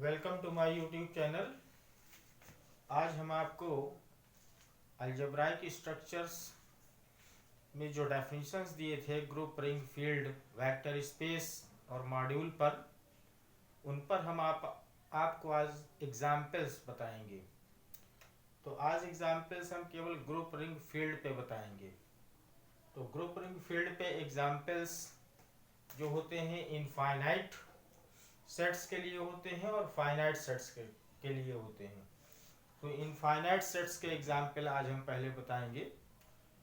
Welcome to my YouTube channel. आज हम आपको अलजेब्राइक स्ट्रक्चर्स में जो डेफिनेशंस दिए थे group, ring, field, vector space और मॉड्यूल पर, उन पर हम आपको आज एग्जाम्पल्स बताएंगे। तो आज एग्जाम्पल्स हम केवल ग्रुप, रिंग, फील्ड पे बताएंगे। तो ग्रुप, रिंग, फील्ड पे एग्जाम्पल्स जो होते हैं इनफाइनाइट सेट्स के लिए होते हैं और फाइनाइट सेट्स के लिए होते हैं। तो इनफाइनाइट सेट्स के एग्जाम्पल आज हम पहले बताएंगे।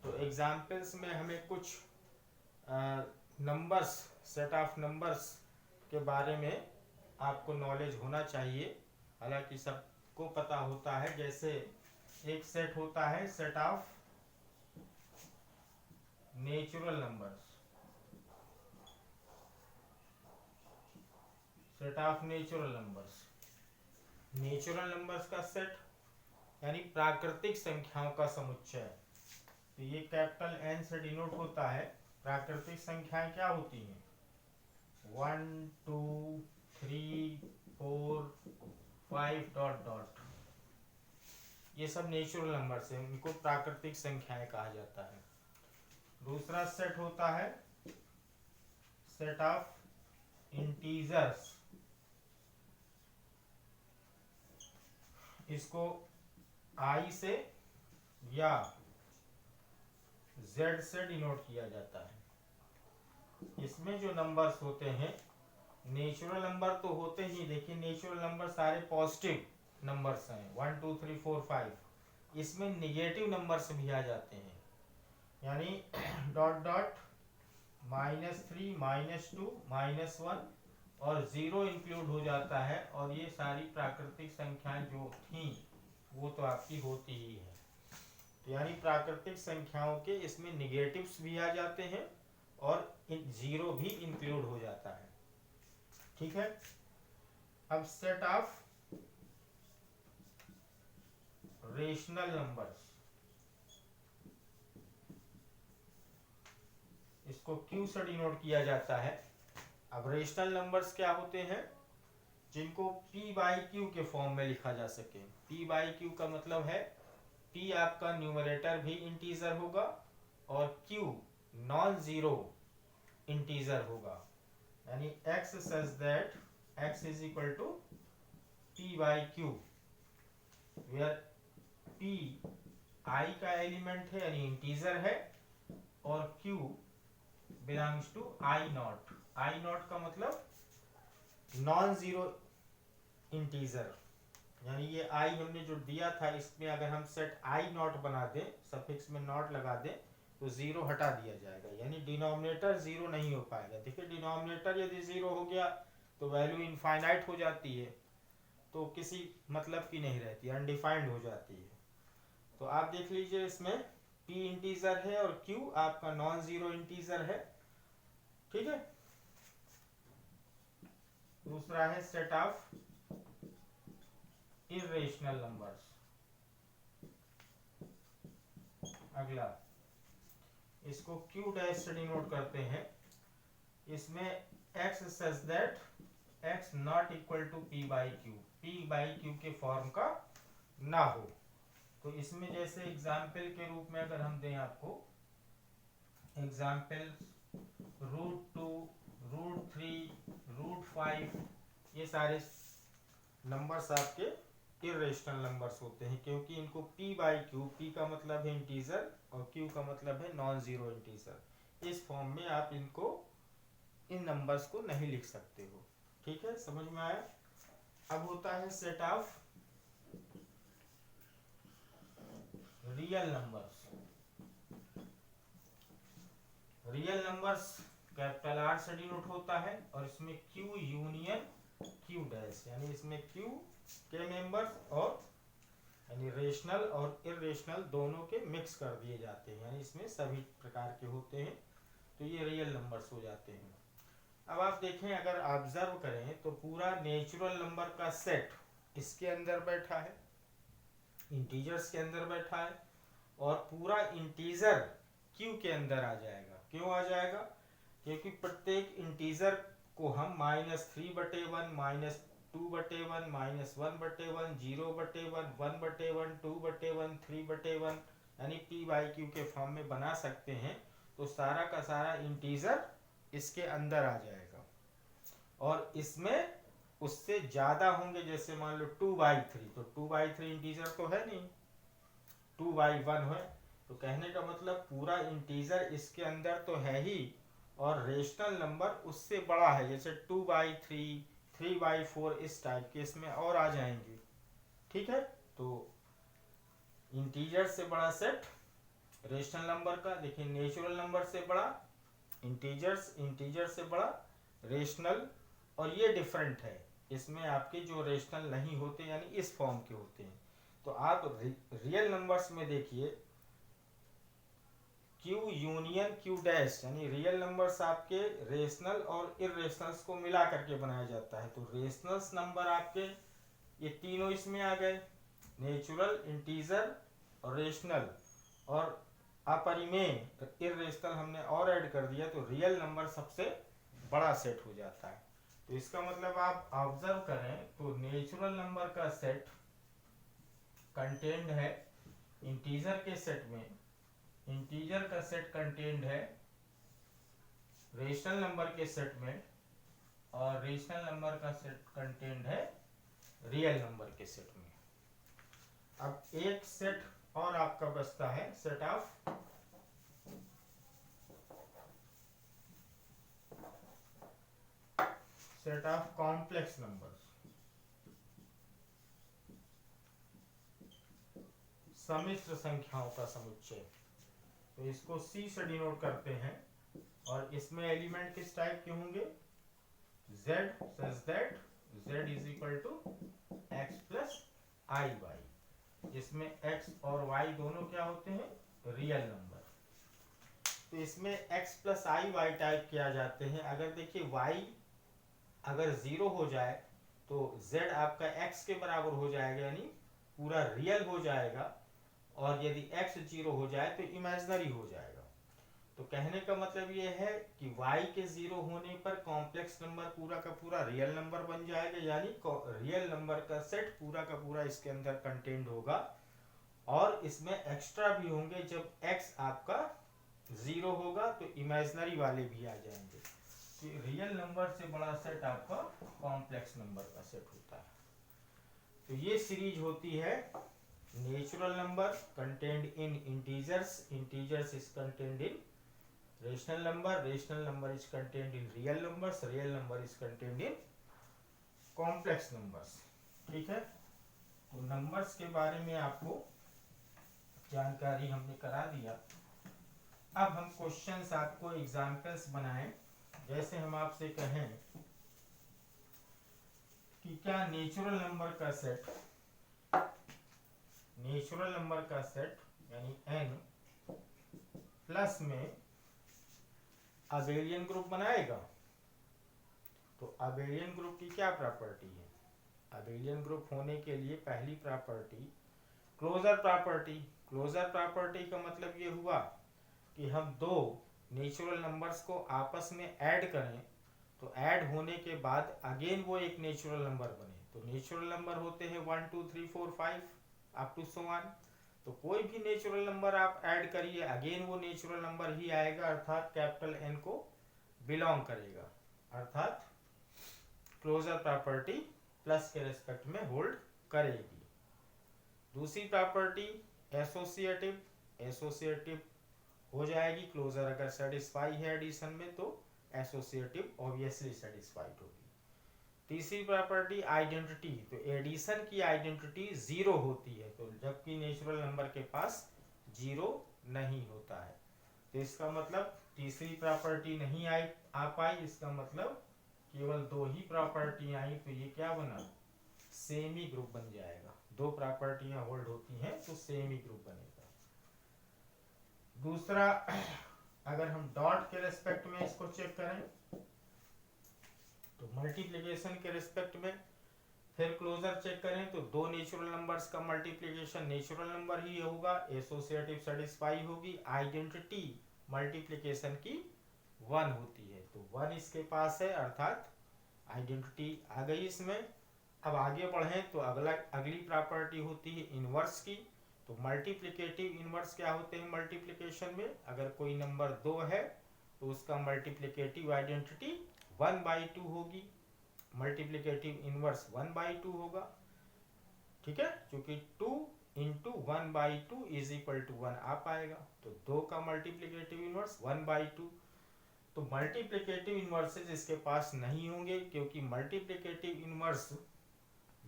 तो एग्जाम्पल्स में हमें कुछ नंबर्स, सेट ऑफ नंबर्स के बारे में आपको नॉलेज होना चाहिए। हालांकि सबको पता होता है। जैसे एक सेट होता है set of natural numbers, set of natural numbers. Natural numbers का सेट यानी प्राकृतिक संख्याओं का समुच्चय। तो ये कैपिटल एन से डिनोट होता है। प्राकृतिक संख्याएं क्या होती हैं? 1 2 3 4 5 डॉट डॉट। ये सब नेचुरल नंबर्स हैं, इनको प्राकृतिक संख्याएं कहा जाता है। दूसरा सेट होता है सेट ऑफ इंटीजर्स। इसको आई से या जेड से डिनोट किया जाता है। इसमें जो नंबर्स होते हैं, नेचुरल नंबर तो होते ही, देखिए नेचुरल नंबर सारे पॉजिटिव नंबर्स हैं, 1 2 3 4 5। इसमें निगेटिव नंबर्स भी आ जाते हैं, यानी डॉट डॉट -3 -2 -1 और 0 इंक्लूड हो जाता है। और ये सारी प्राकृतिक संख्याएं जो थी वो तो आपकी होती ही है। तो यानी प्राकृतिक संख्याओं के इसमें निगेटिव्स भी आ जाते हैं और 0 भी इंक्लूड हो जाता है। ठीक है। अब सेट ऑफ रेशनल नंबर्स, इसको क्यू से डिनोट किया जाता है। अब रेशनल नंबर्स क्या होते हैं? जिनको p बाई क्यू के फॉर्म में लिखा जा सके। p बाई क्यू का मतलब है p आपका न्यूमरेटर भी इंटीजर होगा और q नॉन जीरो इंटीजर होगा, यानी x such that x is equal to p by q, where p i का एलिमेंट है यानी इंटीजर है और q belongs to I naught. I naught का मतलब नॉन जीरो इंटीजर, यानी ये आई हमने जो दिया था, इसमें अगर हम सेट आई नॉट बना दें, सफिक्स में नॉट लगा दें, तो जीरो हटा दिया जाएगा, यानी डिनोमिनेटर जीरो नहीं हो पाएगा। देखिए डिनोमिनेटर यदि जीरो हो गया तो वैल्यू इनफाइनाइट हो जाती है, तो किसी मतलब की नहीं रहती, अनडिफाइंड हो जाती है। तो आप देख लीजिए इसमें p इंटीजर है और q आपका नॉन जीरो इंटीजर है। ठीक है। दूसरा है सेट ऑफ इरेशनल नंबर्स। अगला इसको q डैश से डिनोट करते हैं। इसमें x such that x not equal to p by q, p by q के फॉर्म का ना हो। तो इसमें जैसे एग्जाम्पल के रूप में अगर हम दें आपको एग्जाम्पल √2 √3 √5, ये सारे नंबर्स आपके इरेशनल नंबर्स होते हैं, क्योंकि इनको p बाई क्यू, p का मतलब है इंटीजर और q का मतलब है नॉन जीरो इंटीजर, इस फॉर्म में आप इनको, इन नंबर्स को नहीं लिख सकते हो। ठीक है, समझ में आया। अब होता है set of real numbers. Real numbers capital R से डिनोट होता है और इसमें q यूनियन q डैश, यानी इसमें q के मेंबर्स और यानी रेशनल और इरेशनल दोनों के मिक्स कर दिए जाते हैं, यानी इसमें सभी प्रकार के होते हैं, तो ये रियल नंबर्स हो जाते हैं। अब आप देखें, अगर ऑब्जर्व करें तो पूरा नेचुरल नंबर का सेट इसके अंदर बैठा है, इंटीजर्स के अंदर बैठा है, और पूरा इंटीजर क्यू के अंदर आ जाएगा। क्यों आ जाएगा? क्योंकि प्रत्येक इंटीजर को हम -3/1 2/1 -1/1 0/1 1/1 2/1 3/1 यानी p बाई क्यू के फॉर्म में बना सकते हैं, तो सारा का सारा इंटीजर इसके अंदर आ जाएगा। और इसमें उससे ज्यादा होंगे, जैसे मान लो 2/3, तो 2/3 इंटीजर तो है नहीं, 2/1 है, तो कहने का मतलब पूरा इंटीजर इसके अंदर तो है ही, और रेशनल नंबर उससे बड़ा है, जैसे 2/3 3/4 इस टाइप के इसमें और आ जाएंगे। ठीक है, तो इंटीजर से बड़ा सेट रेशनल नंबर का, देखिए नेचुरल नंबर से बड़ा इंटीजर्स, इंटीजर से बड़ा रेशनल, और ये डिफरेंट है, इसमें आपके जो रेशनल नहीं होते यानी इस फॉर्म के होते हैं। तो आप रियल नंबर्स में देखिए Q यूनियन Q डैश, यानी रियल नंबर्स आपके रेशनल और इरेशनल्स को मिला करके बनाया जाता है। तो रेशनल्स नंबर आपके ये तीनों इसमें आ गए, नेचुरल, इंटीजर और रेशनल, और अपरिमेय इरेशनल हमने और ऐड कर दिया, तो रियल नंबर सबसे बड़ा सेट हो जाता है। तो इसका मतलब आप ऑब्जर्व करें तो नेचुरल नंबर का सेट कंटेंड है इंटीजर के सेट में, इंटीजर का सेट कंटेंड है रेशनल नंबर के सेट में, और रेशनल नंबर का सेट कंटेंड है रियल नंबर के सेट में। अब एक सेट और आपका बचता है, सेट ऑफ कॉम्प्लेक्स नंबर्स, सम्मिश्र संख्याओं का समुच्चय। तो इसको C से डिनोट करते हैं, और इसमें एलिमेंट किस टाइप के होंगे, Z such that Z is equal to x plus IY, जिसमें x और y दोनों क्या होते हैं, रियल नंबर। तो इसमें x प्लस आई वाई टाइप किया जाते हैं। अगर देखिए y अगर 0 हो जाए तो z आपका x के बराबर हो जाएगा, यानी पूरा रियल हो जाएगा, और यदि x 0 हो जाए तो इमेजिनरी हो जाएगा। तो कहने का मतलब ये है कि y के 0 होने पर कॉम्प्लेक्स नंबर पूरा का पूरा रियल नंबर बन जाएगा, यानी रियल नंबर का सेट पूरा का पूरा इसके अंदर कंटेंट होगा, और इसमें एक्स्ट्रा भी होंगे। जब x आपका 0 होगा तो इमेजिनरी वाले भी आ जाएंगे। कि रियल नंबर से बड़ा सेट आपका कॉम्प्लेक्स नंबर का सेट होता है। तो ये सीरीज होती है natural number contained in integers, integers is contained in rational number, rational number is contained in real numbers, real number is contained in complex numbers. ठीक है, तो नंबर्स के बारे में आपको जानकारी हमने करा दिया। अब हम क्वेश्चंस आपको एग्जाम्पल्स बनाएं। जैसे हम आपसे कहें कि क्या नेचुरल नंबर का सेट, नेचुरल नंबर का सेट यानी n प्लस में अबेलियन ग्रुप बनाएगा। तो अबेलियन ग्रुप की क्या प्रॉपर्टी है, अबेलियन ग्रुप होने के लिए पहली property closure property. Closure property का मतलब ये हुआ कि हम दो नेचुरल नंबर्स को आपस में ऐड करें, तो ऐड होने के बाद अगेन वो एक नेचुरल नंबर बने। तो नेचुरल नंबर होते हैं 1 2 3 4 5 अप टू सो ऑन। तो कोई भी नेचुरल नंबर आप ऐड करिए, अगेन वो नेचुरल नंबर ही आएगा, अर्थात कैपिटल N को बिलोंग करेगा, अर्थात क्लोजर प्रॉपर्टी प्लस के रेस्पेक्ट में होल्ड करेगी। दूसरी प्रॉपर्टी एसोसिएटिव, एसोसिएटिव हो जाएगी। क्लोजर अगर सेटिस्फाई है एडिशन में तो एसोसिएटिव ऑब्वियसली सेटिस्फाइड होगी। तीसरी प्रॉपर्टी आइडेंटिटी, तो एडिशन की आइडेंटिटी 0 होती है, तो जबकि नेचुरल नंबर के पास 0 नहीं होता है। तो इसका मतलब तीसरी प्रॉपर्टी नहीं आ पाई, इसका मतलब केवल दो ही प्रॉपर्टी आई, तो ये क्या बना, सेमी ग्रुप बन जाएगा। दो प्रॉपर्टियां होल्ड होती हैं तो सेमी ग्रुप बनेगा। दूसरा, अगर हम डॉट के रेस्पेक्ट में इसको चेक करें तो मल्टीप्लिकेशन के रेस्पेक्ट में फिर क्लोजर चेक करें तो दो नेचुरल नंबर्स का मल्टीप्लिकेशन नेचुरल नंबर ही होगा, एसोसिएटिव सेटिस्फाई होगी। आइडेंटिटी मल्टीप्लिकेशन की 1 होती है, तो 1 इसके पास है, अर्थात आइडेंटिटी आ गई इसमें। अब आगे बढ़ें तो अगली प्रॉपर्टी होती है इनवर्स की। तो मल्टीप्लिकेटिव इनवर्स क्या होते हैं मल्टीप्लिकेशन में, अगर कोई नंबर 2 है तो उसका मल्टीप्लिकेटिव आइडेंटिटी 1/2 होगी, मल्टीप्लिकेटिव इनवर्स 1/2 होगा। ठीक है, क्योंकि 2 इंटू 1/2 इज इक्वल टू 1 आ पाएगा, तो 2 का मल्टीप्लिकेटिव इनवर्स 1/2। तो मल्टीप्लिकेटिव इनवर्सेस इसके पास नहीं होंगे, क्योंकि मल्टीप्लिकेटिव इनवर्स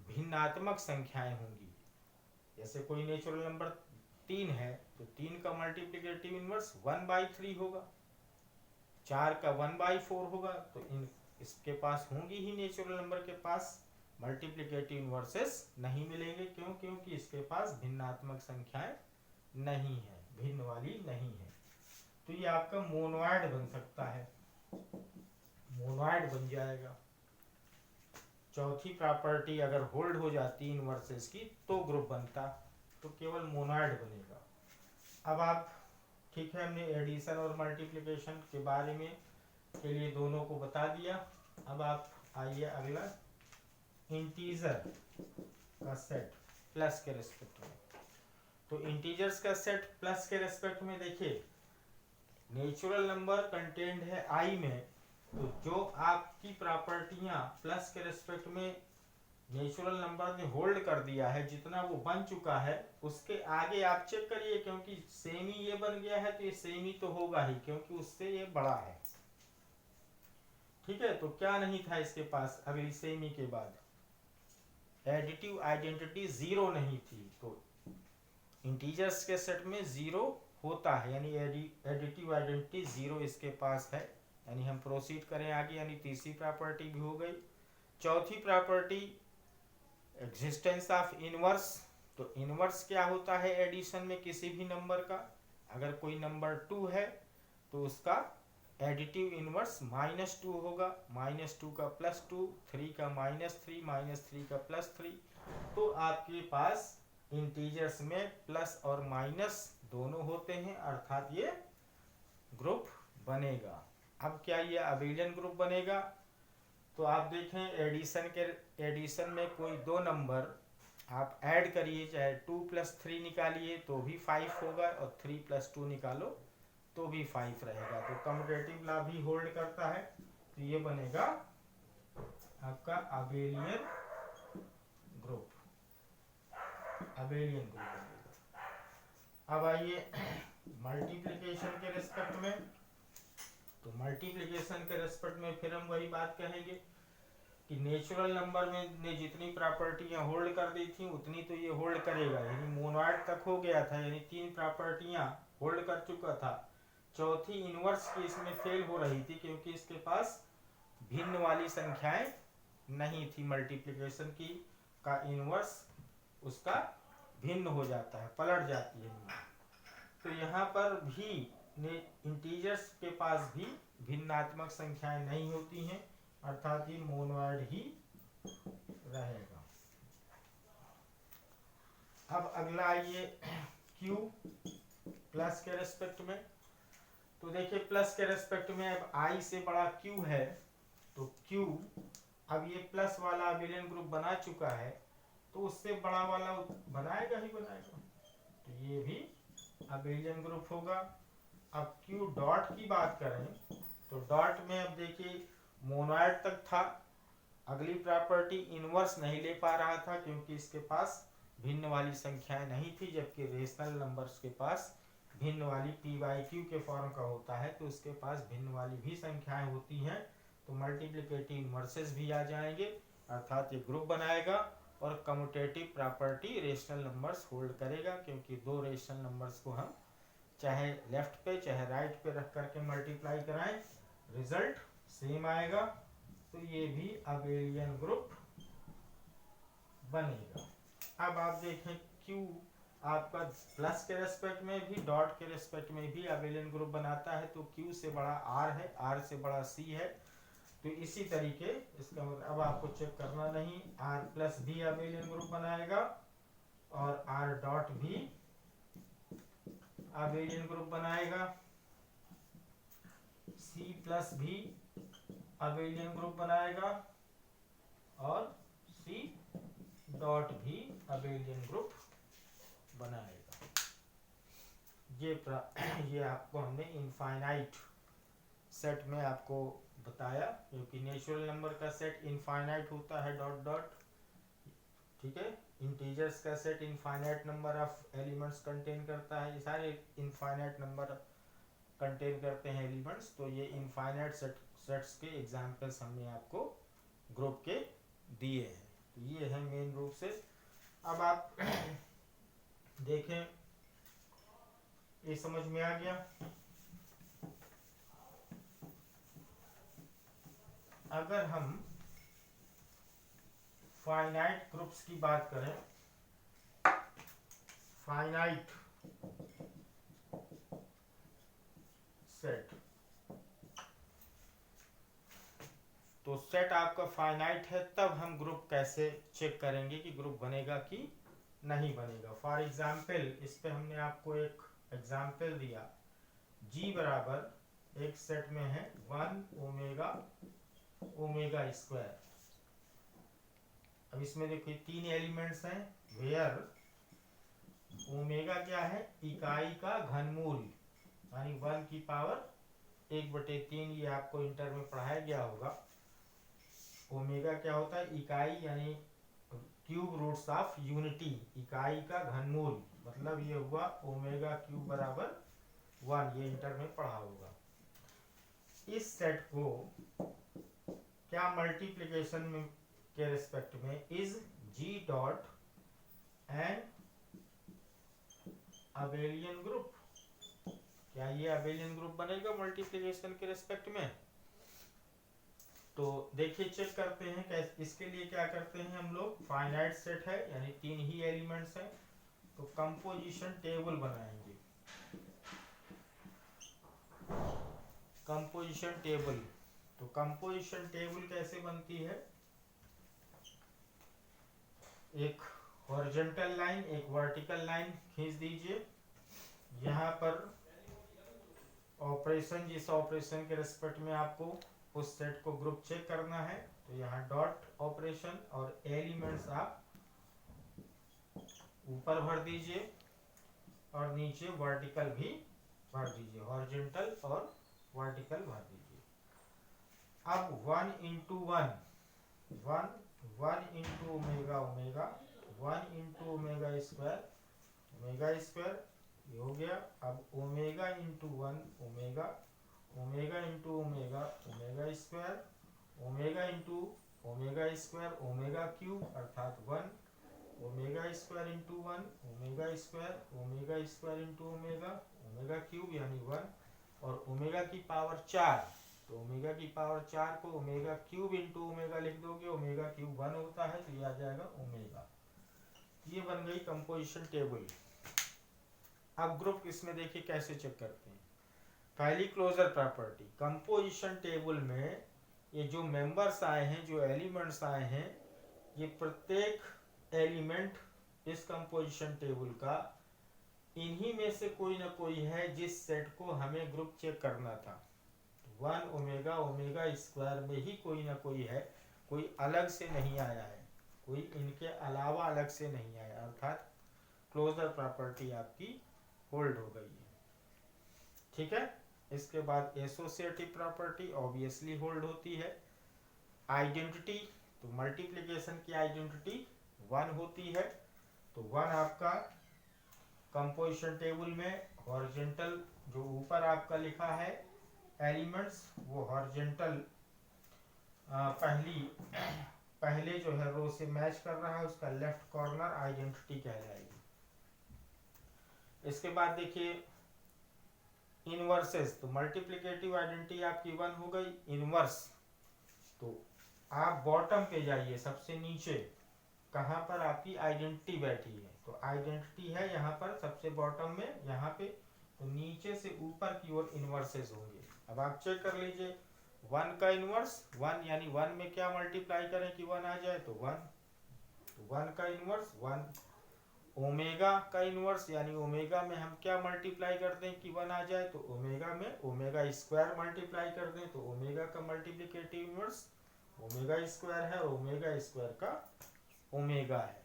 भिन्नात्मक संख्याएं होंगी। जैसे कोई नेचुरल नंबर 3 है तो 3 का मल्टीप्लिकेटिव इनवर्स 1/3 होगा, 4 का 1/4 होगा। तो इसके पास होंगी ही, नेचुरल नंबर के पास मल्टीप्लिकेटिव इनवर्सेस नहीं मिलेंगे। क्यों? क्योंकि इसके पास भिन्नात्मक संख्याएं नहीं है, भिन्न वाली नहीं है। तो ये आपका मोनोइड बन सकता है, मोनोइड बन जाएगा। चौथी प्रॉपर्टी अगर होल्ड हो जाती इनवर्सेस की तो ग्रुप बनता, तो केवल मोनोइड बनेगा। अब आप, ठीक है, हमने एडिशन और मल्टीप्लिकेशन के बारे में के लिए दोनों को बता दिया। अब आप आइए अगला, इंटीजर का सेट प्लस के रेस्पेक्ट में। तो इंटीजर्स का सेट प्लस के रेस्पेक्ट में देखिए, नेचुरल नंबर कंटेंट है आई में, तो जो आपकी प्रॉपर्टियां प्लस के रेस्पेक्ट में नेचुरल नंबर ने होल्ड कर दिया है, जितना वो बन चुका है, उसके आगे आप चेक करिए, क्योंकि सेमी ये बन गया है तो ये सेमी तो होगा ही, क्योंकि उससे ये बड़ा है। ठीक है, तो क्या नहीं था इसके पास अगली सेमी के बाद, एडिटिव आइडेंटिटी 0 नहीं थी। तो इंटीजर्स के सेट में 0 होता है, यानी एडिटिव आइडेंटिटी 0 इसके पास है। यानी हम प्रोसीड करें आगे, यानी तीसरी प्रॉपर्टी भी हो गई। चौथी प्रॉपर्टी एग्जिस्टेंस ऑफ इनवर्स। तो इनवर्स क्या होता है एडिशन में किसी भी नंबर का, अगर कोई नंबर 2 है तो उसका एडिटिव इनवर्स -2 होगा, -2 का +2, 3 का -3, -3 का +3। तो आपके पास इंटीजर्स में प्लस और माइनस दोनों होते हैं, अर्थात ये ग्रुप बनेगा। अब क्या ये अबेलियन ग्रुप बनेगा? तो आप देखें एडिशन में कोई दो नंबर आप ऐड करिए, चाहे 2 + 3 निकालिए तो भी 5 होगा, और 3 + 2 निकालो तो भी 5 रहेगा। तो कम्यूटेटिव लॉ भी होल्ड करता है, तो ये बनेगा आपका अबेलियन ग्रुप, अबेलियन ग्रुप बनेगा। अब आइए मल्टीप्लिकेशन के रिस्पेक्ट में। तो मल्टीप्लिकेशन के रेस्पेक्ट में फिर हम वही बात कहेंगे कि नेचुरल नंबर में ने जितनी प्रॉपर्टियां होल्ड कर दी थी उतनी तो ये होल्ड करेगा, यानी मोनोइड तक हो गया था, यानी 3 प्रॉपर्टियां होल्ड कर चुका था। चौथी इनवर्स की इसमें फेल हो रही थी, क्योंकि इसके पास भिन्न वाली संख्याएं नहीं थी। मल्टीप्लिकेशन की का इनवर्स उसका भिन्न हो जाता है, पलट जाती है। तो यहाँ पर भी इंटीजर्स के पास भी भिन्नात्मक संख्याएं नहीं होती हैं, अर्थात ये मोनोइड ही रहेगा। अब अगला आइए Q प्लस के रेस्पेक्ट में। तो देखिए प्लस के रेस्पेक्ट में अब I से बड़ा Q है, तो Q अब ये प्लस वाला अबेलियन ग्रुप बना चुका है, तो उससे बड़ा वाला बनाएगा ही बनाएगा, तो ये भी अबेलियन ग्रुप होगा। अब Q डॉट की बात करें तो डॉट में अब देखिए मोनोइड तक था, अगली प्रॉपर्टी इनवर्स नहीं ले पा रहा था क्योंकि इसके पास भिन्न वाली संख्याएं नहीं थी, जबकि रेशनल नंबर्स के पास भिन्न वाली p/q के फॉर्म का होता है, तो उसके पास भिन्न वाली भी संख्याएं होती हैं। तो मल्टीप्लिकेटिव इनवर्सेस भी आ जाएंगे, अर्थात ये ग्रुप बनाएगा। और commutative property rational numbers hold करेगा, क्योंकि दो रेशनल नंबर्स को हम चाहे लेफ्ट पे चाहे राइट पे रख करके मल्टीप्लाई कराएं, रिजल्ट सेम आएगा। तो ये भी अबेलियन ग्रुप बनेगा। अब आप देखें Q आपका प्लस के रेस्पेक्ट में भी डॉट के रेस्पेक्ट में भी अबेलियन ग्रुप बनाता है, तो Q से बड़ा R है, R से बड़ा C है। तो इसी तरीके इसका मतलब अब आपको चेक करना नहीं, R+ भी अबेलियन ग्रुप बनाएगा और R डॉट भी अबेलियन ग्रुप बनाएगा, C+ भी अबेलियन ग्रुप बनाएगा और C डॉट भी अबेलियन ग्रुप बनाएगा। ये आपको हमने इनफाइनाइट सेट में आपको बताया, क्योंकि नेचुरल नंबर का सेट इनफाइनाइट होता है डॉट डॉट, ठीक है। इंटीजर्स का set infinite number of elements contain करता है, ये सारे इनफाइनाइट नंबर कंटेन करते हैं एलिमेंट्स। तो ये इनफाइनाइट सेट्स के एग्जांपल्स हमने आपको ग्रुप के दिए हैं। तो ये है मेन रूप से। अब आप देखें, ये समझ में आ गया। अगर हम फाइनाइट ग्रुप्स की बात करें, फाइनाइट सेट, तो सेट आपका फाइनाइट है, तब हम ग्रुप कैसे चेक करेंगे कि ग्रुप बनेगा कि नहीं बनेगा। फॉर एग्जाम्पल, इस पे हमने आपको एक एग्जाम्पल दिया, G बराबर एक सेट में है 1 ओमेगा ओमेगा स्क्वायर। अब इसमें देखिए 3 एलिमेंट्स हैं, वेयर ओमेगा क्या है, इकाई का घनमूल, यानी 1 की पावर 1/3, ये आपको इंटर में पढ़ाया गया होगा। ओमेगा क्या होता है, इकाई यानी क्यूब रूट्स ऑफ यूनिटी, इकाई का घनमूल, मतलब ये हुआ ओमेगा क्यूब बराबर 1, ये इंटर में पढ़ा होगा। इस सेट को क्या मल्टीप्लिकेशन में के रिस्पेक्ट में is G dot N abelian group, क्या ये अबेलियन ग्रुप बनेगा मल्टीप्लिकेशन के रिस्पेक्ट में? तो देखिए चेक करते हैं कैसे। इसके लिए क्या करते हैं हम लोग, फाइनाइट सेट है यानी 3 ही एलिमेंट्स हैं, तो कंपोजिशन टेबल बनाएंगे। कंपोजिशन टेबल, तो कंपोजिशन टेबल कैसे बनती है, एक हॉरिजॉन्टल लाइन एक वर्टिकल लाइन खींच दीजिए। यहाँ पर ऑपरेशन, जिस ऑपरेशन के रिस्पेक्ट में आपको उस सेट को ग्रुप चेक करना है, तो यहाँ डॉट ऑपरेशन और एलिमेंट्स आप ऊपर भर दीजिए और नीचे वर्टिकल भी भर दीजिए, हॉरिजॉन्टल और वर्टिकल भर दीजिए। अब 1 into 1 1 into omega omega 1 into omega square ये हो गया। अब omega into 1 omega omega into omega omega square omega into omega square omega cube अर्थात 1 omega square into 1 omega square into omega omega cube यानी 1 और ओमेगा की power 4, तो omega की पावर 4 को ओमेगा क्यूब इंटू ओमेगा लिख दोगे, omega cube 1 होता है, तो ये आ जाएगा ओमेगा। ये बन गई कंपोजिशन टेबल। अब ग्रुप इसमें देखिए कैसे चेक करते हैं। पहली क्लोजर प्रॉपर्टी, कंपोजिशन टेबल में ये जो मेंबर्स आए हैं, जो एलिमेंट्स आए हैं, ये प्रत्येक एलिमेंट इस कंपोजिशन टेबल का इन्हीं में से कोई ना कोई है जिस सेट को हमें ग्रुप चेक करना था। 1 ओमेगा ओमेगा स्क्वायर में ही कोई ना कोई है, कोई अलग से नहीं आया है, कोई इनके अलावा अलग से नहीं आया, अर्थात क्लोजर प्रॉपर्टी आपकी होल्ड हो गई है। ठीक है। इसके बाद एसोसिएटिव प्रॉपर्टी ऑब्वियसली होल्ड होती है। आइडेंटिटी, तो मल्टीप्लिकेशन की आइडेंटिटी 1 होती है, तो 1 आपका कंपोजिशन टेबल में हॉरिजॉन्टल, जो ऊपर आपका लिखा है एलिमेंट्स, वो हॉरिजॉन्टल पहले जो है रो से मैच कर रहा है, उसका लेफ्ट कॉर्नर आइडेंटिटी कहलाएगी। इसके बाद देखिए इनवर्सेस, तो मल्टीप्लिकेटिव आइडेंटिटी आपकी 1 हो गई। इनवर्स, तो आप बॉटम पे जाइए, सबसे नीचे कहाँ पर आपकी आइडेंटिटी बैठी है, तो आइडेंटिटी है यहाँ पर सबसे बॉटम में, यहाँ पे, तो नीचे से ऊपर की ओर इनवर्सेस होंगे। अब आप चेक कर लीजिए 1 का इनवर्स 1, यानी 1 में क्या मल्टीप्लाई करें कि 1 आ जाए, तो 1, तो 1 का इनवर्स 1। ओमेगा का इनवर्स, यानी ओमेगा में हम क्या मल्टीप्लाई कर दें कि 1 आ जाए, तो ओमेगा में ओमेगा स्क्वायर मल्टीप्लाई कर दें, तो ओमेगा का मल्टीप्लिकेटिव इनवर्स ओमेगा स्क्वायर है और ओमेगा स्क्वायर का ओमेगा है।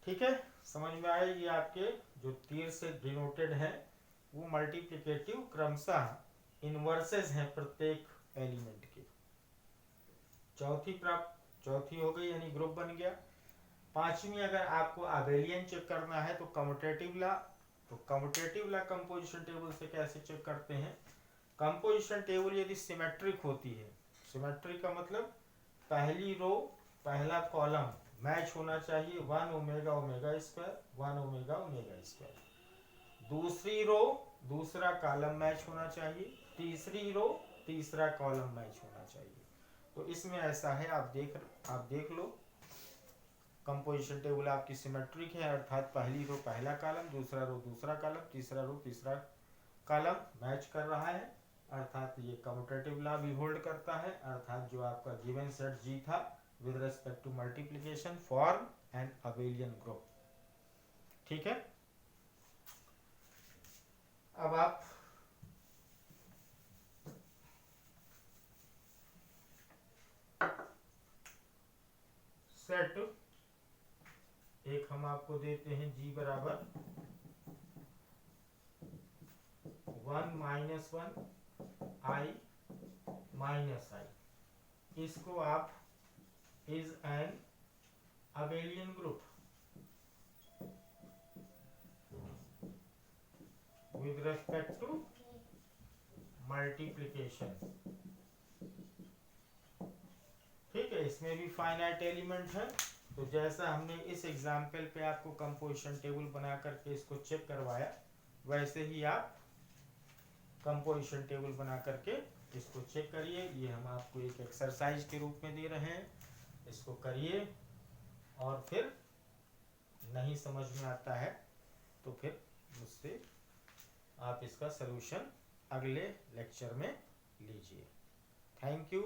ठीक है, समझ में आया। ये आपके जो तीर से डिनोटेड है वो मल्टीप्लिकेटिव क्रमशः इनवर्सेस हैं प्रत्येक एलिमेंट के। चौथी हो गई यानी ग्रुप बन गया। पांचवी, अगर आपको अबेलियन चेक करना है तो कम्यूटेटिव ला, कंपोजिशन टेबल से कैसे चेक करते हैं। कंपोजिशन टेबल यदि सिमेट्रिक होती है, सिमेट्रिक का मतलब पहली रो पहला कॉलम मैच होना चाहिए 1 omega omega square 1 omega omega square, दूसरी रो दूसरा कॉलम मैच होना चाहिए, तीसरी रो तीसरा कॉलम मैच होना चाहिए। तो इसमें ऐसा है, आप देख लो, कंपोजिशन टेबल आपकी सिमेट्रिक है, अर्थात पहली रो पहला कॉलम, दूसरा रो दूसरा कॉलम, तीसरा रो तीसरा कॉलम मैच कर रहा है, अर्थात ये कम्यूटेटिव लॉ भी होल्ड करता है, अर्थात जो आपका गिवन सेट जी था with respect to multiplication form an abelian group. ठीक है, अब आप सेट एक हम आपको देते हैं जी बराबर 1 माइनस 1 आई माइनस आई, इसको आप is an abelian group with respect to multiplication। ठीक है, इसमें भी फाइनाइट एलिमेंट है। तो जैसा हमने इस एग्जाम्पल पे आपको कंपोजिशन टेबल बना करके इसको चेक करवाया, वैसे ही आप कंपोजिशन टेबल बना करके इसको चेक करिए। ये हम आपको एक एक्सरसाइज के रूप में दे रहे हैं, इसको करिए, और फिर नहीं समझ में आता है तो फिर मुझसे आप इसका सलूशन अगले लेक्चर में लीजिए। Thank you.